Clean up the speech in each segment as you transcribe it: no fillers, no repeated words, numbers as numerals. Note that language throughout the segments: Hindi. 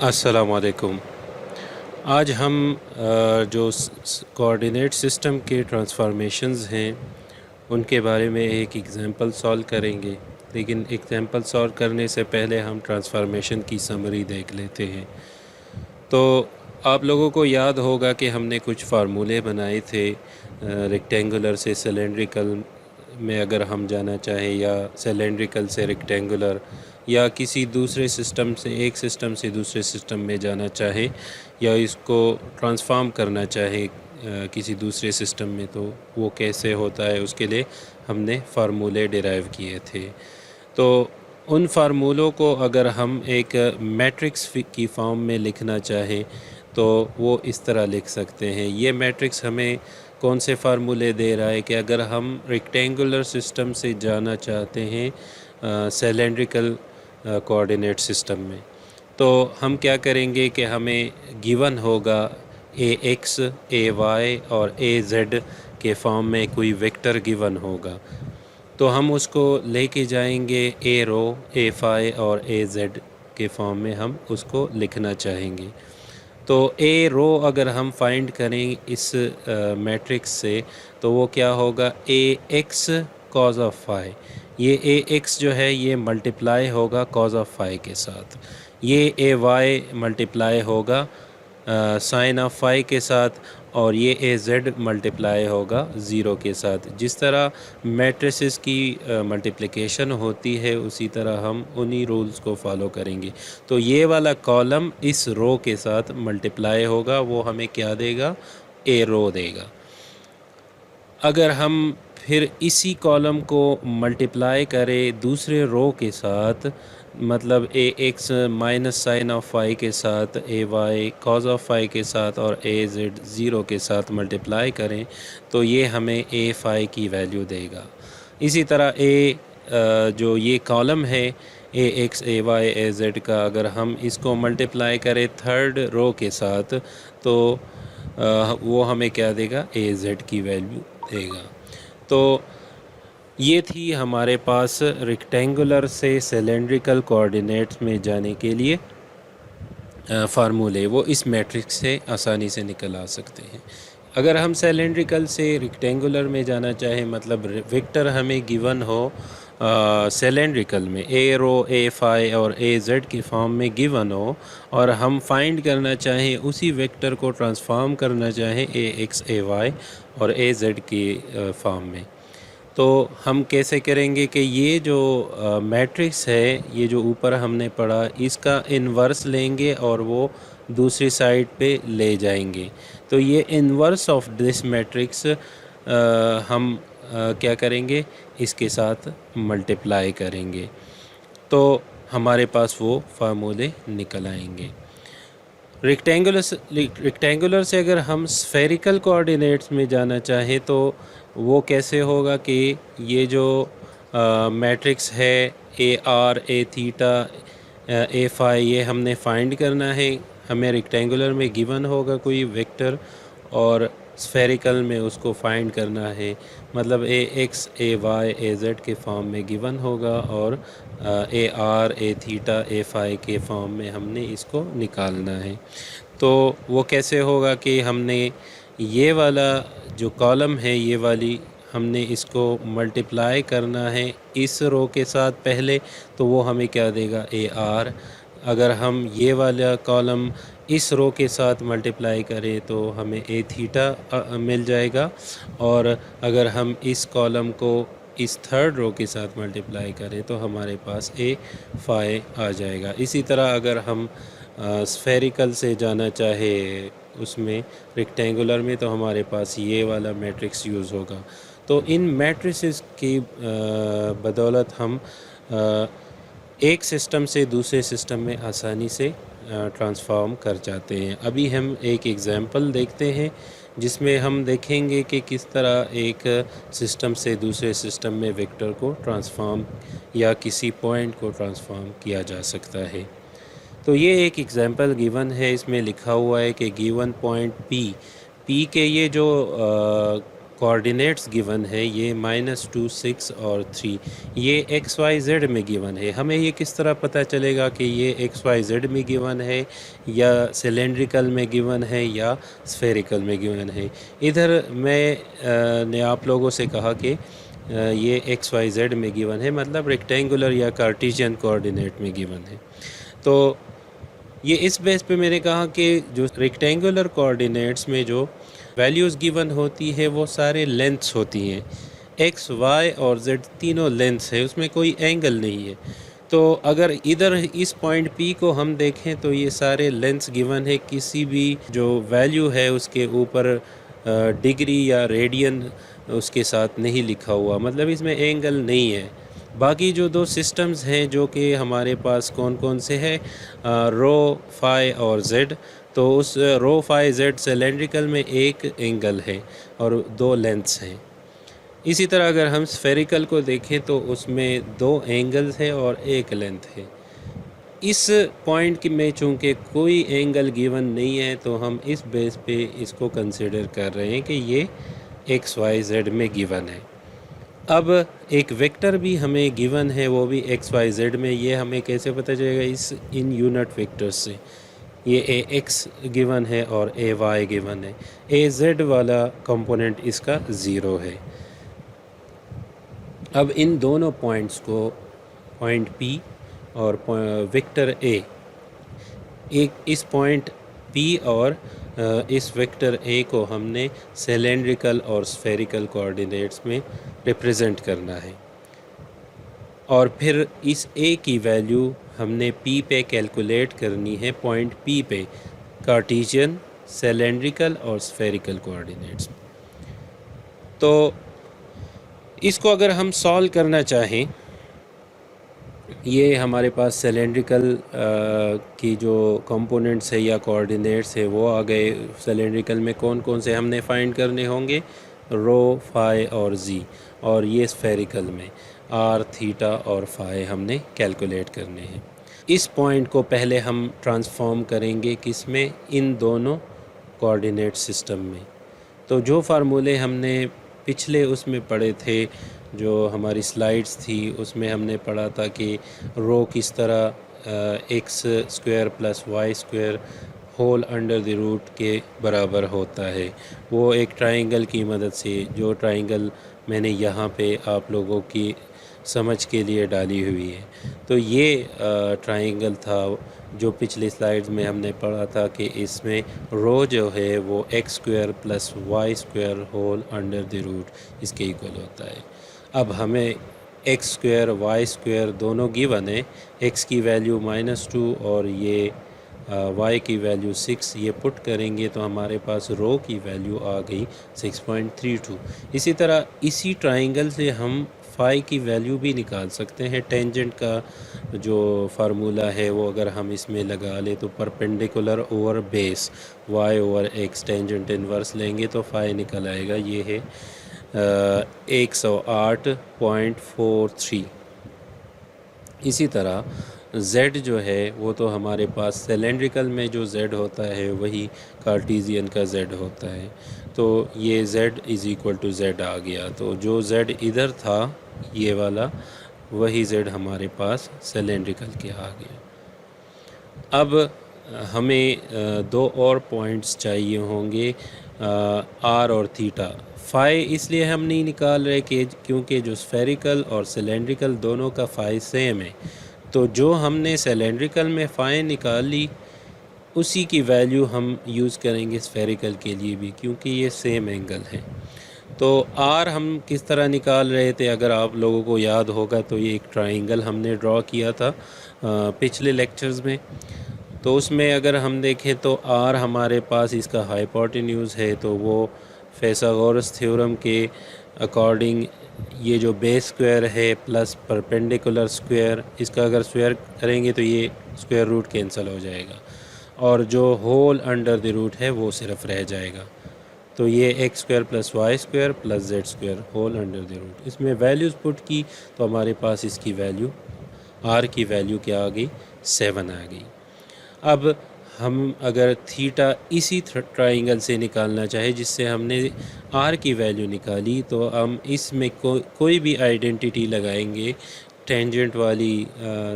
अस्सलामुअलैकुम। आज हम जो कोऑर्डिनेट सिस्टम के ट्रांसफॉर्मेशंस हैं उनके बारे में एक एग्ज़ाम्पल सॉल्व करेंगे। लेकिन एग्ज़ाम्पल सॉल्व करने से पहले हम ट्रांसफॉर्मेशन की समरी देख लेते हैं। तो आप लोगों को याद होगा कि हमने कुछ फार्मूले बनाए थे रेक्टेंगुलर से सिलेंड्रिकल में अगर हम जाना चाहें, या सिलेंड्रिकल से रेक्टेंगुलर, या किसी दूसरे सिस्टम से एक सिस्टम से दूसरे सिस्टम में जाना चाहे, या इसको ट्रांसफॉर्म करना चाहे किसी दूसरे सिस्टम में, तो वो कैसे होता है उसके लिए हमने फार्मूले डिराइव किए थे। तो उन फार्मूलों को अगर हम एक मैट्रिक्स की फॉर्म में लिखना चाहें तो वो इस तरह लिख सकते हैं। ये मैट्रिक्स हमें कौन से फार्मूले दे रहा है कि अगर हम रेक्टेंगुलर सिस्टम से जाना चाहते हैं सिलेंड्रिकल कोऑर्डिनेट सिस्टम में, तो हम क्या करेंगे कि हमें गिवन होगा ए एक्स, ए वाई और ए जेड के फॉर्म में कोई वेक्टर गिवन होगा। तो हम उसको लेके जाएंगे ए रो, ए फाई और ए जेड के फॉर्म में हम उसको लिखना चाहेंगे। तो ए रो अगर हम फाइंड करें इस मैट्रिक्स से, तो वो क्या होगा, ए एक्स कॉज ऑफ फाई। ये ए एक्स जो है ये मल्टीप्लाई होगा कॉज ऑफ फाई के साथ। ये ए वाई मल्टीप्लाई होगा साइन ऑफ फाई के साथ, और ये ए जेड मल्टीप्लाई होगा ज़ीरो के साथ। जिस तरह मैट्रिसेस की मल्टीप्लिकेशन होती है उसी तरह हम उन्हीं रूल्स को फॉलो करेंगे। तो ये वाला कॉलम इस रो के साथ मल्टीप्लाई होगा, वो हमें क्या देगा, ए रो देगा। अगर हम फिर इसी कॉलम को मल्टीप्लाई करें दूसरे रो के साथ, मतलब ए x minus sine of phi के साथ, a y cos of phi के साथ और ए जेड ज़ीरो के साथ मल्टीप्लाई करें, तो ये हमें ए फाई की वैल्यू देगा। इसी तरह जो ये कॉलम है ए X, A Y, A Z का, अगर हम इसको मल्टीप्लाई करें थर्ड रो के साथ, तो वो हमें क्या देगा, ए जेड की वैल्यू देगा। तो ये थी हमारे पास रेक्टेंगुलर से सिलेंड्रिकल कोऑर्डिनेट्स में जाने के लिए फार्मूले, वो इस मैट्रिक्स से आसानी से निकल आ सकते हैं। अगर हम सिलेंड्रिकल से रेक्टेंगुलर में जाना चाहें, मतलब वेक्टर हमें गिवन हो सिलेंड्रिकल में, ए रो, ए फाई और ए जेड की फॉर्म में गिवन हो, और हम फाइंड करना चाहें उसी वेक्टर को ट्रांसफॉर्म करना चाहें ए एक्स, ए वाई और ए जेड की फॉर्म में, तो हम कैसे करेंगे कि ये जो मैट्रिक्स है, ये जो ऊपर हमने पढ़ा, इसका इन्वर्स लेंगे और वो दूसरी साइड पे ले जाएंगे। तो ये इन्वर्स ऑफ दिस मैट्रिक्स हम क्या करेंगे, इसके साथ मल्टीप्लाई करेंगे, तो हमारे पास वो फार्मूले निकल आएंगे। रेक्टेंगुलर से अगर हम स्फेरिकल कोऑर्डिनेट्स में जाना चाहें, तो वो कैसे होगा कि ये जो मैट्रिक्स है A R, A theta, A phi, ये हमने फाइंड करना है। हमें रेक्टेंगुलर में गिवन होगा कोई वेक्टर, और स्फेरिकल में उसको फाइंड करना है, मतलब ए X, A Y, A Z के फॉर्म में गिवन होगा, और A R, A theta, A phi के फॉर्म में हमने इसको निकालना है। तो वो कैसे होगा कि हमने ये वाला जो कॉलम है, ये वाली, हमने इसको मल्टीप्लाई करना है इस रो के साथ पहले, तो वो हमें क्या देगा, ए आर। अगर हम ये वाला कॉलम इस रो के साथ मल्टीप्लाई करें तो हमें ए थीटा मिल जाएगा, और अगर हम इस कॉलम को इस थर्ड रो के साथ मल्टीप्लाई करें तो हमारे पास ए फाई आ जाएगा। इसी तरह अगर हम स्फेरिकल से जाना चाहे उसमें रेक्टेंगुलर में, तो हमारे पास ये वाला मैट्रिक्स यूज़ होगा। तो इन मैट्रिसेस की बदौलत हम एक सिस्टम से दूसरे सिस्टम में आसानी से ट्रांसफॉर्म कर जाते हैं। अभी हम एक एग्ज़ाम्पल देखते हैं जिसमें हम देखेंगे कि किस तरह एक सिस्टम से दूसरे सिस्टम में वेक्टर को ट्रांसफॉर्म या किसी पॉइंट को ट्रांसफॉर्म किया जा सकता है। तो ये एक एग्ज़ाम्पल गिवन है, इसमें लिखा हुआ है कि गिवन पॉइंट पी के ये जो कोऑर्डिनेट्स गिवन है ये -2, 6 और 3, ये एक्स वाई जेड में गिवन है। हमें ये किस तरह पता चलेगा कि ये एक्स वाई जेड में गिवन है या सिलेंड्रिकल में गिवन है या स्फेरिकल में गिवन है? इधर ने आप लोगों से कहा कि ये एक्स वाई जेड में गिवन है, मतलब रेक्टेंगुलर या कार्टेशियन कोऑर्डिनेट में गिवन है। तो ये इस बेस पे मैंने कहा कि जो रेक्टेंगुलर कोऑर्डिनेट्स में जो वैल्यूज़ गिवन होती है वो सारे लेंथ्स होती हैं। एक्स वाई और जेड तीनों लेंथ्स है, उसमें कोई एंगल नहीं है। तो अगर इधर इस पॉइंट पी को हम देखें तो ये सारे लेंथ्स गिवन है, किसी भी जो वैल्यू है उसके ऊपर डिग्री या रेडियन उसके साथ नहीं लिखा हुआ, मतलब इसमें एंगल नहीं है। बाकी जो दो सिस्टम्स हैं जो कि हमारे पास कौन कौन से हैं, रो फाई और जेड, तो उस रो फाई जेड सिलेंड्रिकल में एक एंगल है और दो लेंथ्स हैं। इसी तरह अगर हम स्फेरिकल को देखें तो उसमें दो एंगल्स हैं और एक लेंथ है। इस पॉइंट की में चूँकि कोई एंगल गिवन नहीं है तो हम इस बेस पे इसको कंसिडर कर रहे हैं कि ये एक्स वाई जेड में गिवन है। अब एक वेक्टर भी हमें गिवन है, वो भी एक्स वाई जेड में। ये हमें कैसे पता चलेगा? इन यूनिट वेक्टर्स से। ये ए एक्स गिवन है और ए वाई गिवन है। ए जेड वाला कंपोनेंट इसका ज़ीरो है। अब इन दोनों पॉइंट्स को, पॉइंट पी और वेक्टर ए, एक इस पॉइंट पी और इस वेक्टर ए को हमने सिलेंड्रिकल और स्फेरिकल कोऑर्डिनेट्स में रिप्रेजेंट करना है। और फिर इस ए की वैल्यू हमने पी पे कैलकुलेट करनी है, पॉइंट पी पे, कार्टेशियन, सिलेंड्रिकल और स्फेरिकल कोऑर्डिनेट्स। तो इसको अगर हम सॉल्व करना चाहें, ये हमारे पास सिलेंड्रिकल की जो कंपोनेंट्स है या कोऑर्डिनेट्स है वो आ गए। सिलेंड्रिकल में कौन कौन से हमने फाइंड करने होंगे? रो, फाई और जी। और ये स्फेरिकल में आर, थीटा और फाई हमने कैलकुलेट करने हैं। इस पॉइंट को पहले हम ट्रांसफॉर्म करेंगे किस में? इन दोनों कोऑर्डिनेट सिस्टम में। तो जो फार्मूले हमने पिछले उसमें पढ़े थे, जो हमारी स्लाइड्स थी, उसमें हमने पढ़ा था कि रो किस तरह X square plus Y square whole under the root के बराबर होता है। वो एक ट्रायंगल की मदद से, जो ट्रायंगल मैंने यहाँ पे आप लोगों की समझ के लिए डाली हुई है। तो ये ट्रायंगल था जो पिछली स्लाइड्स में हमने पढ़ा था कि इसमें रो जो है वो X square plus Y square whole under the root इसके इक्वल होता है। अब हमें एक्स स्क्वायर वाई स्क्वायर दोनों गिवन है, एक्स की वैल्यू -2 और ये वाई की वैल्यू 6, ये पुट करेंगे तो हमारे पास रो की वैल्यू आ गई 6.32। इसी तरह इसी ट्रायंगल से हम फाई की वैल्यू भी निकाल सकते हैं। टेंजेंट का जो फार्मूला है वो अगर हम इसमें लगा लें तो perpendicular over base Y over X, tangent inverse लेंगे तो फाई निकल आएगा। ये है 108.43। इसी तरह z जो है वो तो हमारे पास सिलेंड्रिकल में जो z होता है वही कार्टेशियन का z होता है। तो ये z is equal to z आ गया। तो जो z इधर था ये वाला, वही z हमारे पास सिलेंड्रिकल के आ गया। अब हमें दो और पॉइंट्स चाहिए होंगे, r और थीटा। फाई इसलिए हम नहीं निकाल रहे कि क्योंकि जो स्फेरिकल और सिलेंड्रिकल दोनों का फाई सेम है। तो जो हमने सिलेंड्रिकल में फ़ाई निकाल ली उसी की वैल्यू हम यूज़ करेंगे स्फेरिकल के लिए भी, क्योंकि ये सेम एंगल है। तो आर हम किस तरह निकाल रहे थे, अगर आप लोगों को याद होगा तो ये एक ट्रायंगल हमने ड्रॉ किया था पिछले लेक्चर्स में। तो उसमें अगर हम देखें तो आर हमारे पास इसका हाइपोटेन्यूज़ है, तो वो फाइथागोरस थ्योरम के अकॉर्डिंग ये जो बेस स्क्वायर है प्लस परपेंडिकुलर स्क्वायर, इसका अगर स्क्वायर करेंगे तो ये स्क्वायर रूट कैंसिल हो जाएगा और जो होल अंडर द रूट है वो सिर्फ रह जाएगा। तो ये X square plus Y square plus Z square whole under the root. इसमें वैल्यूज़ पुट की तो हमारे पास इसकी वैल्यू, आर की वैल्यू क्या आ गई? 7 आ गई। अब हम अगर थीटा इसी ट्राइंगल से निकालना चाहे जिससे हमने आर की वैल्यू निकाली, तो हम इसमें कोई भी आइडेंटिटी लगाएंगे, टेंजेंट वाली,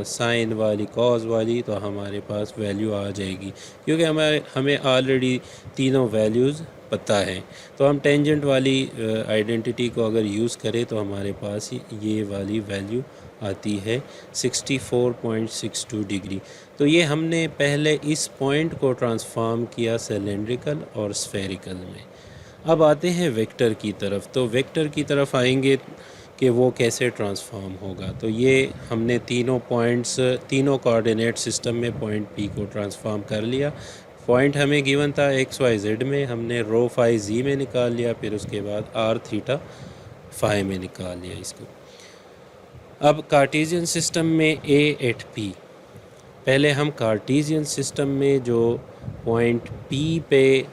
साइन वाली, कॉज वाली, तो हमारे पास वैल्यू आ जाएगी, क्योंकि हमें ऑलरेडी तीनों वैल्यूज़ पता है। तो हम टेंजेंट वाली आइडेंटिटी को अगर यूज़ करें तो हमारे पास ये वाली वैल्यू आती है 64.62 डिग्री। तो ये हमने पहले इस पॉइंट को ट्रांसफॉर्म किया सिलेंड्रिकल और स्फेरिकल में। अब आते हैं वेक्टर की तरफ। तो वेक्टर की तरफ आएंगे कि वो कैसे ट्रांसफॉर्म होगा। तो ये हमने तीनों पॉइंट्स, तीनों कोऑर्डिनेट सिस्टम में पॉइंट पी को ट्रांसफॉर्म कर लिया। पॉइंट हमें गिवन था एक्स वाई जेड में, हमने रो फाई जी में निकाल लिया, फिर उसके बाद आर थीटा फाई में निकाल लिया इसको। अब कार्टेशियन सिस्टम में ए एट पी, पहले हम कार्टेशियन सिस्टम में जो पॉइंट पी पे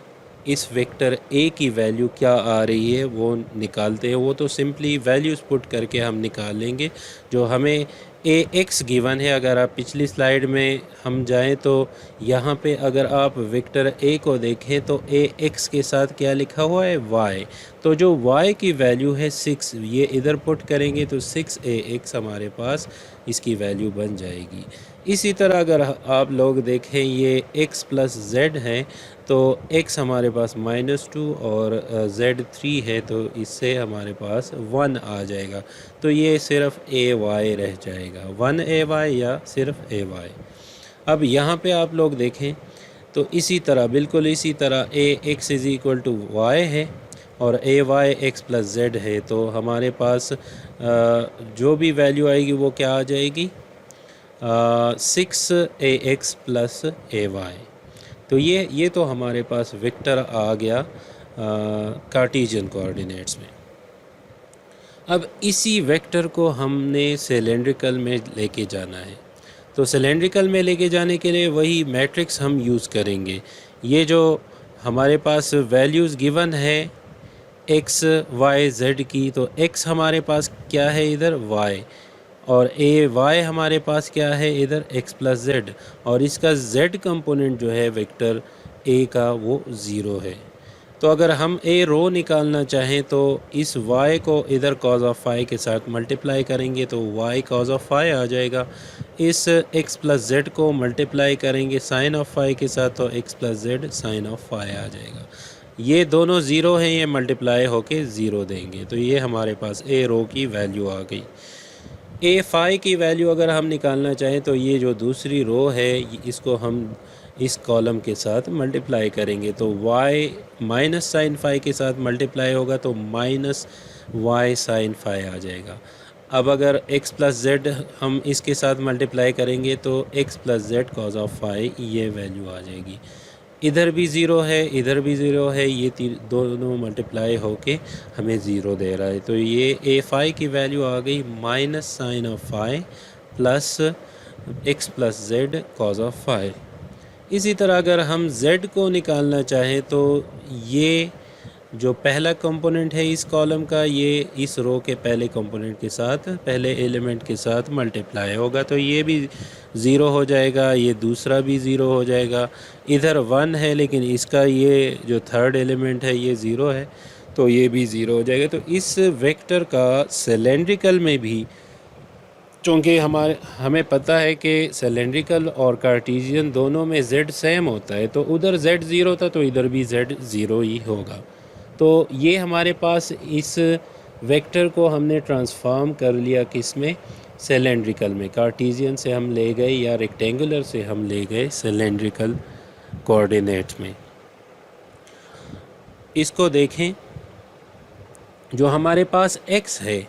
इस वेक्टर ए की वैल्यू क्या आ रही है वो निकालते हैं। वो तो सिंपली वैल्यूज़ पुट करके हम निकाल लेंगे। जो हमें ए एक्स गिवन है, अगर आप पिछली स्लाइड में हम जाएं तो यहाँ पे अगर आप वेक्टर ए को देखें तो ए एक्स के साथ क्या लिखा हुआ है, वाई। तो जो वाई की वैल्यू है 6, ये इधर पुट करेंगे तो 6ax हमारे पास इसकी वैल्यू बन जाएगी। इसी तरह अगर आप लोग देखें ये x प्लस जेड है, तो x हमारे पास -2 और z3 है, तो इससे हमारे पास 1 आ जाएगा। तो ये सिर्फ ay रह जाएगा, 1ay या सिर्फ ay। अब यहाँ पे आप लोग देखें तो इसी तरह, बिल्कुल इसी तरह ax is equal to y है और ay x प्लस जेड है। तो हमारे पास जो भी वैल्यू आएगी वो क्या आ जाएगी, 6ax प्लस ay। तो ये तो हमारे पास वेक्टर आ गया कार्टेशियन कोऑर्डिनेट्स में। अब इसी वेक्टर को हमने सिलेंड्रिकल में लेके जाना है। तो सिलेंड्रिकल में लेके जाने के लिए वही मैट्रिक्स हम यूज़ करेंगे। ये जो हमारे पास वैल्यूज़ गिवन है x y z की, तो x हमारे पास क्या है इधर, y, और ए वाई हमारे पास क्या है इधर, x प्लस जेड, और इसका z कंपोनेंट जो है वेक्टर a का वो 0 है। तो अगर हम a रो निकालना चाहें तो इस y को इधर कॉज ऑफ फाई के साथ मल्टीप्लाई करेंगे तो y कॉज ऑफ फाई आ जाएगा। इस x प्लस जेड को मल्टीप्लाई करेंगे साइन ऑफ फाई के साथ तो x plus z sine of phi आ जाएगा। ये दोनों ज़ीरो हैं, ये मल्टीप्लाई होके ज़ीरो देंगे। तो ये हमारे पास a रो की वैल्यू आ गई। ए फाई की वैल्यू अगर हम निकालना चाहें तो ये जो दूसरी रो है इसको हम इस कॉलम के साथ मल्टीप्लाई करेंगे, तो y माइनस साइन फाई के साथ मल्टीप्लाई होगा तो माइनस y साइन फाई आ जाएगा। अब अगर x प्लस जेड हम इसके साथ मल्टीप्लाई करेंगे तो x plus z cos of phi, ये वैल्यू आ जाएगी। इधर भी ज़ीरो है, इधर भी ज़ीरो है, ये दोनों मल्टीप्लाई होके हमें ज़ीरो दे रहा है। तो ये ए फाई की वैल्यू आ गई minus sine of phi plus x plus z cos of phi. इसी तरह अगर हम z को निकालना चाहें तो ये जो पहला कंपोनेंट है इस कॉलम का, ये इस रो के पहले कंपोनेंट के साथ, पहले एलिमेंट के साथ मल्टीप्लाई होगा तो ये भी ज़ीरो हो जाएगा, ये दूसरा भी ज़ीरो हो जाएगा। इधर 1 है लेकिन इसका ये जो थर्ड एलिमेंट है ये ज़ीरो है, तो ये भी ज़ीरो हो जाएगा। तो इस वेक्टर का सिलेंड्रिकल में भी, चूँकि हमें पता है कि सिलेंड्रिकल और कार्टेशियन दोनों में z सेम होता है, तो उधर z ज़ीरो था तो इधर भी z ज़ीरो ही होगा। तो ये हमारे पास इस वेक्टर को हमने ट्रांसफॉर्म कर लिया किस में, सिलेंड्रिकल में। कार्टेशियन से हम ले गए या रेक्टेंगुलर से हम ले गए सिलेंड्रिकल कोऑर्डिनेट में। इसको देखें, जो हमारे पास x है,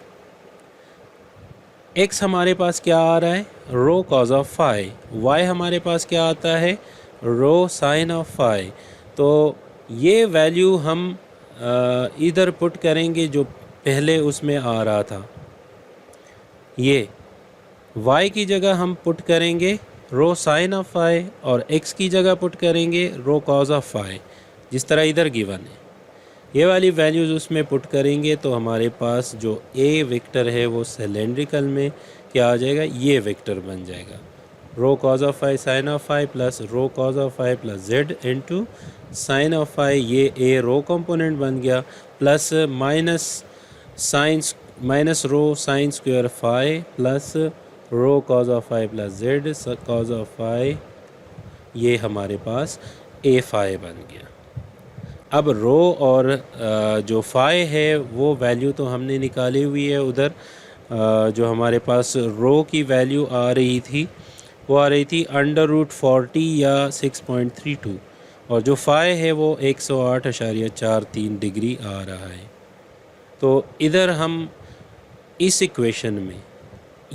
x हमारे पास क्या आ रहा है, रो कॉज ऑफ फाई, y हमारे पास क्या आता है, रो साइन ऑफ फाई। तो ये वैल्यू हम इधर पुट करेंगे जो पहले उसमें आ रहा था। ये y की जगह हम पुट करेंगे रो साइन ऑफ फाई और x की जगह पुट करेंगे रो कॉज ऑफ फाई, जिस तरह इधर गिवन है। ये वाली वैल्यूज़ उसमें पुट करेंगे तो हमारे पास जो a वेक्टर है वो सिलेंड्रिकल में क्या आ जाएगा, ये वेक्टर बन जाएगा। Rho cos of phi sine of phi plus rho cos of phi plus z into sine of phi, ये ए रो कंपोनेंट बन गया, plus minus rho sine square phi plus rho cos of phi plus z cos of phi, ये हमारे पास ए फाई बन गया। अब रो और जो फाई है वो वैल्यू तो हमने निकाली हुई है उधर। जो हमारे पास रो की वैल्यू आ रही थी वो आ रही थी √40 या 6.32, और जो फाई है वो 108.43 डिग्री आ रहा है। तो इधर हम इस इक्वेशन में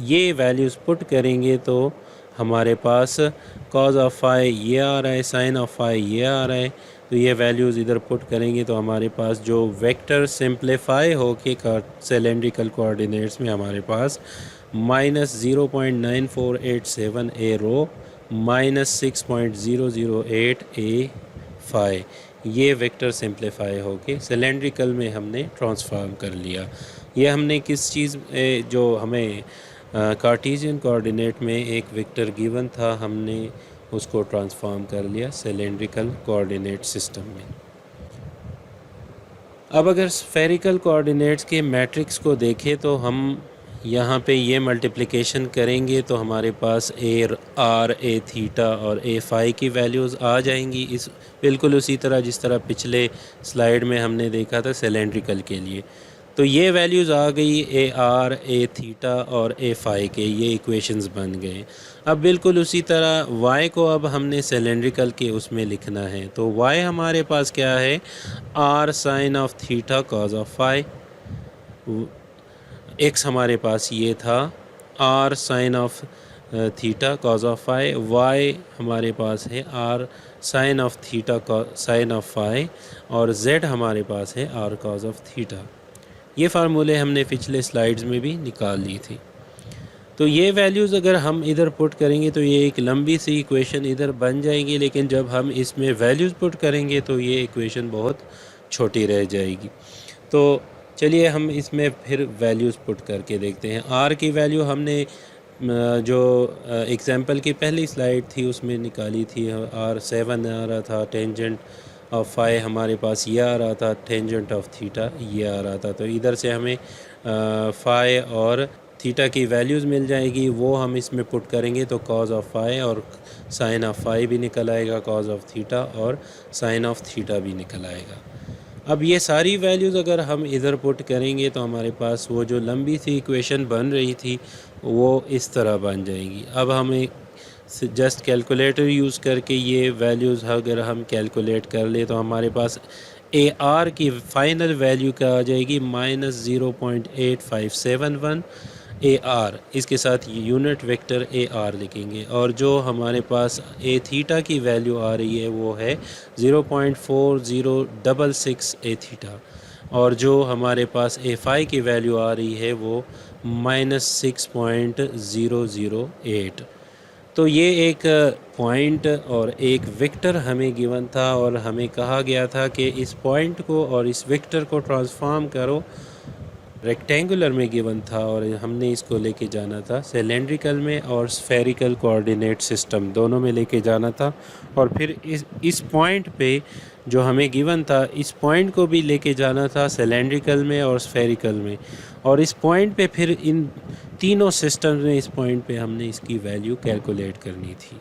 ये वैल्यूज़ पुट करेंगे तो हमारे पास कॉज ऑफ फाई ये आ रहा है, साइन ऑफ फाई ये आ रहा है। तो ये वैल्यूज़ इधर पुट करेंगे तो हमारे पास जो वेक्टर सिंप्लीफाई हो के सिलेंड्रिकल कोऑर्डिनेट्स में हमारे पास -0.9487 ए रो -6.008 ए फाई, ये वेक्टर सिंप्लीफाई हो के सिलेंड्रिकल में हमने ट्रांसफॉर्म कर लिया। ये हमने किस चीज़ जो हमें कार्टेशियन कोऑर्डिनेट में एक वेक्टर गिवन था, हमने उसको ट्रांसफॉर्म कर लिया सिलेंड्रिकल कोऑर्डिनेट सिस्टम में। अब अगर स्फेरिकल कोऑर्डिनेट्स के मैट्रिक्स को देखें तो हम यहाँ पे ये मल्टीप्लिकेशन करेंगे तो हमारे पास ए आर, ए थीटा और ए फाई की वैल्यूज़ आ जाएंगी, इस बिल्कुल उसी तरह जिस तरह पिछले स्लाइड में हमने देखा था सिलेंड्रिकल के लिए। तो ये वैल्यूज़ आ गई ए आर, ए थीटा और ए फाई के, ये इक्वेशंस बन गए। अब बिल्कुल उसी तरह y को अब हमने सिलेंड्रिकल के उसमें लिखना है, तो y हमारे पास क्या है, r sine of theta cos of phi, x हमारे पास ये था r sine of theta cos of phi, y हमारे पास है r sine of theta sine of phi, और z हमारे पास है r कॉज ऑफ थीटा। ये फार्मूले हमने पिछले स्लाइड्स में भी निकाल ली थी। तो ये वैल्यूज़ अगर हम इधर पुट करेंगे तो ये एक लंबी सी इक्वेशन इधर बन जाएगी, लेकिन जब हम इसमें वैल्यूज़ पुट करेंगे तो ये इक्वेशन बहुत छोटी रह जाएगी। तो चलिए हम इसमें फिर वैल्यूज़ पुट करके देखते हैं। आर की वैल्यू हमने जो एग्ज़ाम्पल की पहली स्लाइड थी उसमें निकाली थी, आर 7 आ रहा था, टेंजेंट ऑफ फाई हमारे पास ये आ रहा था, टेंजेंट ऑफ थीटा ये आ रहा था। तो इधर से हमें फाई और थीटा की वैल्यूज़ मिल जाएगी, वो हम इसमें पुट करेंगे तो कॉज ऑफ फाई और साइन ऑफ फाई भी निकल आएगा, कॉज ऑफ थीटा और साइन ऑफ थीटा भी निकल आएगा। अब ये सारी वैल्यूज़ अगर हम इधर पुट करेंगे तो हमारे पास वो जो लंबी सी इक्वेशन बन रही थी वो इस तरह बन जाएगी। अब हमें जस्ट कैलकुलेटर यूज़ करके ये वैल्यूज़ अगर हम कैलकुलेट कर ले तो हमारे पास ए आर की फ़ाइनल वैल्यू क्या आ जाएगी, -0.8571 ए आर, इसके साथ यूनिट वेक्टर ए आर लिखेंगे, और जो हमारे पास ए थीटा की वैल्यू आ रही है वो है 0.4066 ए थीटा, और जो हमारे पास ए फाई की वैल्यू आ रही है वो -6.008। तो ये एक पॉइंट और एक वेक्टर हमें गिवन था और हमें कहा गया था कि इस पॉइंट को और इस वेक्टर को ट्रांसफॉर्म करो, रेक्टेंगुलर में गिवन था, और हमने इसको लेके जाना था सिलेंड्रिकल में और स्फेरिकल कोऑर्डिनेट सिस्टम दोनों में लेके जाना था। और फिर इस पॉइंट पे जो हमें गिवन था इस पॉइंट को भी लेके जाना था सिलेंड्रिकल में और स्फेरिकल में, और इस पॉइंट पे फिर इन तीनों सिस्टम में इस पॉइंट पे हमने इसकी वैल्यू कैलकुलेट करनी थी।